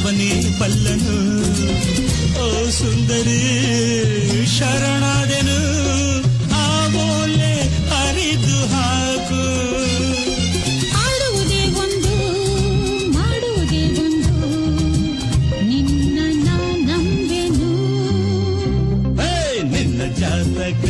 ಅವನೇ ಬಲ್ಲನು. ಓ ಸುಂದರಿ ಶರಣಾದೆನು, ಆ ಓಲೆ ಹರಿದು ಹಾಕು. ಆಡುವುದೇ ಒಂದು ಮಾಡುವುದೇ ಒಂದು, ನಿನ್ನ ನಾ ನಂಬೆನು. ನಿನ್ನ ಜಾತಕ